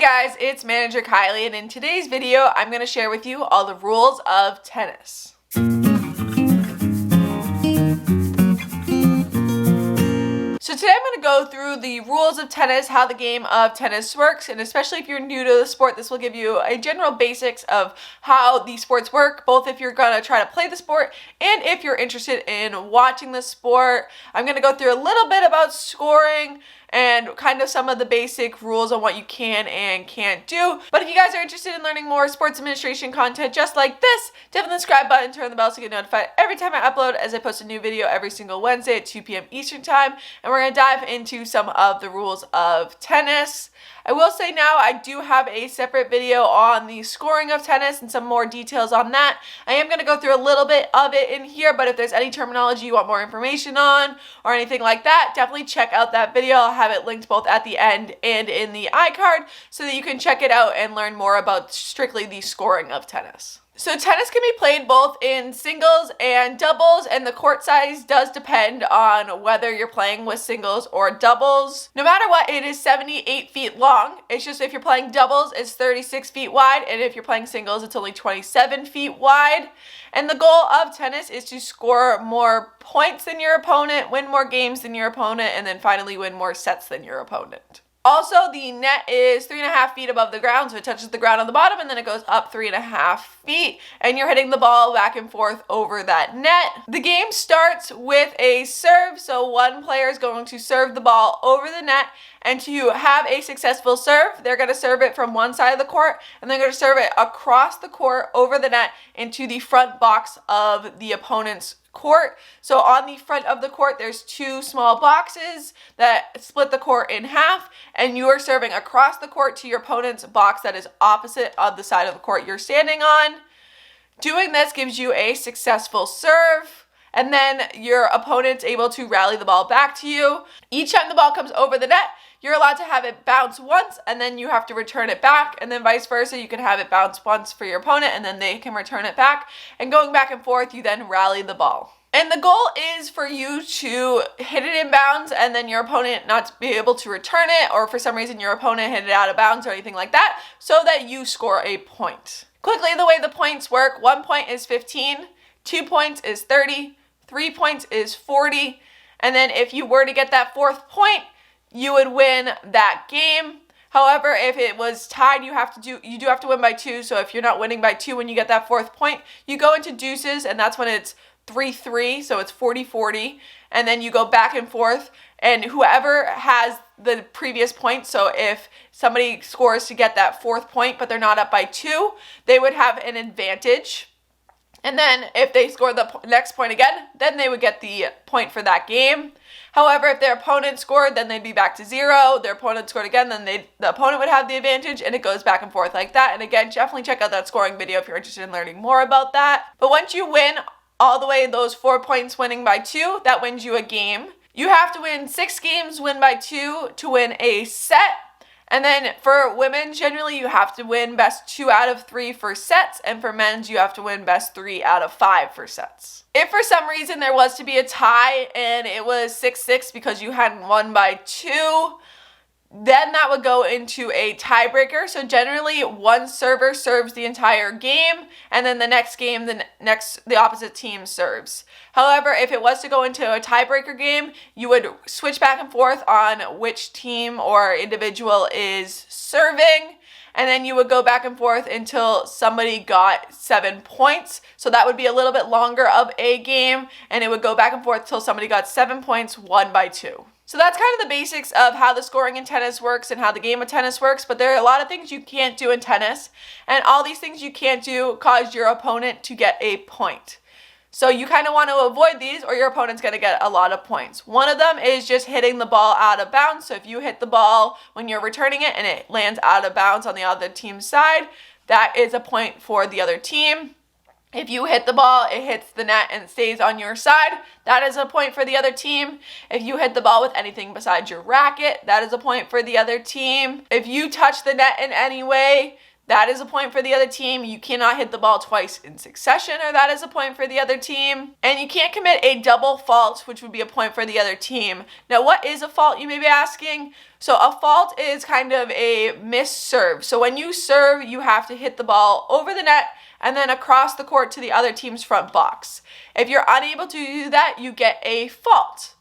guys, it's Manager Kylie, and in today's video, I'm going to share with you all the rules of tennis. So today I'm going to go through the rules of tennis, how the game of tennis works, and especially if you're new to the sport, this will give you a general basics of how these sports work, both if you're going to try to play the sport and if you're interested in watching the sport. I'm going to go through a little bit about scoring and kind of some of the basic rules on what you can and can't do. But if you guys are interested in learning more sports administration content just like this, definitely the subscribe button, turn the bell so you get notified every time I upload, as I post a new video every single Wednesday at 2 p.m. Eastern Time. And we're going to dive into some of the rules of tennis. I will say now I do have a separate video on the scoring of tennis and some more details on that. I am going to go through a little bit of it in here, but if there's any terminology you want more information on or anything like that, definitely check out that video. I'll have it linked both at the end and in the iCard so that you can check it out and learn more about strictly the scoring of tennis. So tennis can be played both in singles and doubles, and the court size does depend on whether you're playing with singles or doubles. No matter what, it is 78 feet long. It's just if you're playing doubles, it's 36 feet wide, and if you're playing singles, it's only 27 feet wide. And the goal of tennis is to score more points than your opponent, win more games than your opponent, and then finally win more sets than your opponent. Also, the net is 3.5 feet above the ground, so it touches the ground on the bottom and then it goes up 3.5 feet, and you're hitting the ball back and forth over that net. The game starts with a serve, so one player is going to serve the ball over the net, and to have a successful serve, they're going to serve it from one side of the court, and they're going to serve it across the court over the net into the front box of the opponent's court. So on the front of the court, there's two small boxes that split the court in half, and you are serving across the court to your opponent's box that is opposite of the side of the court you're standing on. Doing this gives you a successful serve, and then your opponent's able to rally the ball back to you. Each time the ball comes over the net, you're allowed to have it bounce once, and then you have to return it back, and then vice versa. You can have it bounce once for your opponent, and then they can return it back. And going back and forth, you then rally the ball. And the goal is for you to hit it in bounds and then your opponent not to be able to return it, or for some reason your opponent hit it out of bounds or anything like that, so that you score a point. Quickly, the way the points work: 1 point is 15, 2 points is 30, 3 points is 40, and then if you were to get that fourth point, you would win that game. However, if it was tied, you do have to win by 2. So if you're not winning by 2 when you get that fourth point, you go into deuces, and that's when it's 3-3, so it's 40-40, and then you go back and forth, and whoever has the previous point, so if somebody scores to get that fourth point but they're not up by 2, they would have an advantage. And then if they score the next point again, then they would get the point for that game. However, if their opponent scored, then they'd be back to 0. Their opponent scored again, then the opponent would have the advantage, and it goes back and forth like that. And again, definitely check out that scoring video if you're interested in learning more about that. But once you win all the way those 4 points winning by 2, that wins you a game. You have to win 6 games, win by 2 to win a set. And then for women, generally you have to win best 2 out of 3 for sets, and for men's you have to win best 3 out of 5 for sets. If for some reason there was to be a tie and it was 6-6 because you hadn't won by 2, then that would go into a tiebreaker. So generally one server serves the entire game, and then the next game the opposite team serves. However, if it was to go into a tiebreaker game, you would switch back and forth on which team or individual is serving, and then you would go back and forth until somebody got 7 points. So that would be a little bit longer of a game, and it would go back and forth till somebody got 7 points, won by 2. So that's kind of the basics of how the scoring in tennis works and how the game of tennis works, but there are a lot of things you can't do in tennis, and all these things you can't do cause your opponent to get a point. So you kind of want to avoid these, or your opponent's going to get a lot of points. One of them is just hitting the ball out of bounds. So if you hit the ball when you're returning it and it lands out of bounds on the other team's side, that is a point for the other team. If you hit the ball, it hits the net and stays on your side, that is a point for the other team. If you hit the ball with anything besides your racket, that is a point for the other team. If you touch the net in any way, that is a point for the other team. You cannot hit the ball twice in succession, or that is a point for the other team. And you can't commit a double fault, which would be a point for the other team. Now, what is a fault, you may be asking? So a fault is kind of a missed serve. So when you serve, you have to hit the ball over the net and then across the court to the other team's front box. If you're unable to do that, you get a fault.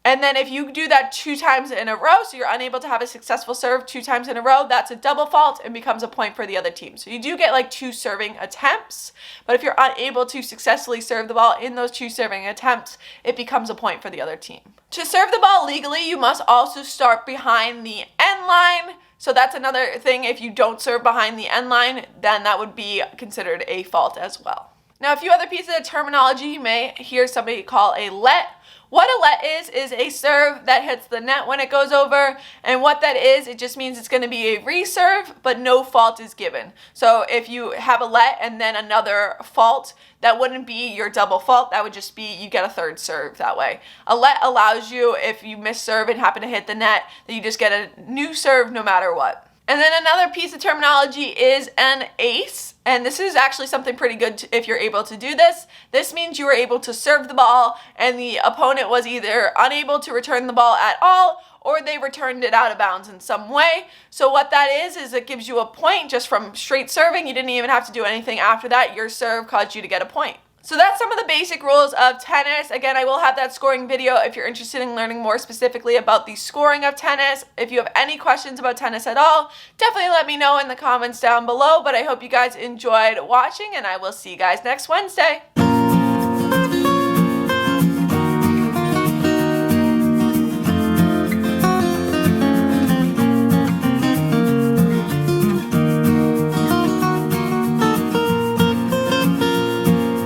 And then if you do that 2 times in a row, so you're unable to have a successful serve 2 times in a row, that's a double fault and becomes a point for the other team. So you do get like 2 serving attempts, but if you're unable to successfully serve the ball in those 2 serving attempts, it becomes a point for the other team. To serve the ball legally, you must also start behind the end line. So that's another thing. If you don't serve behind the end line, then that would be considered a fault as well. Now, a few other pieces of terminology you may hear somebody call a let. What a let is a serve that hits the net when it goes over, and what that is, it just means it's going to be a reserve, but no fault is given. So if you have a let and then another fault, that wouldn't be your double fault, that would just be you get a third serve that way. A let allows you, if you miss serve and happen to hit the net, that you just get a new serve no matter what. And then another piece of terminology is an ace. And this is actually something pretty good if you're able to do this. This means you were able to serve the ball and the opponent was either unable to return the ball at all or they returned it out of bounds in some way. So what that is it gives you a point just from straight serving. You didn't even have to do anything after that. Your serve caused you to get a point. So that's some of the basic rules of tennis. Again, I will have that scoring video if you're interested in learning more specifically about the scoring of tennis. If you have any questions about tennis at all, definitely let me know in the comments down below. But I hope you guys enjoyed watching, and I will see you guys next Wednesday.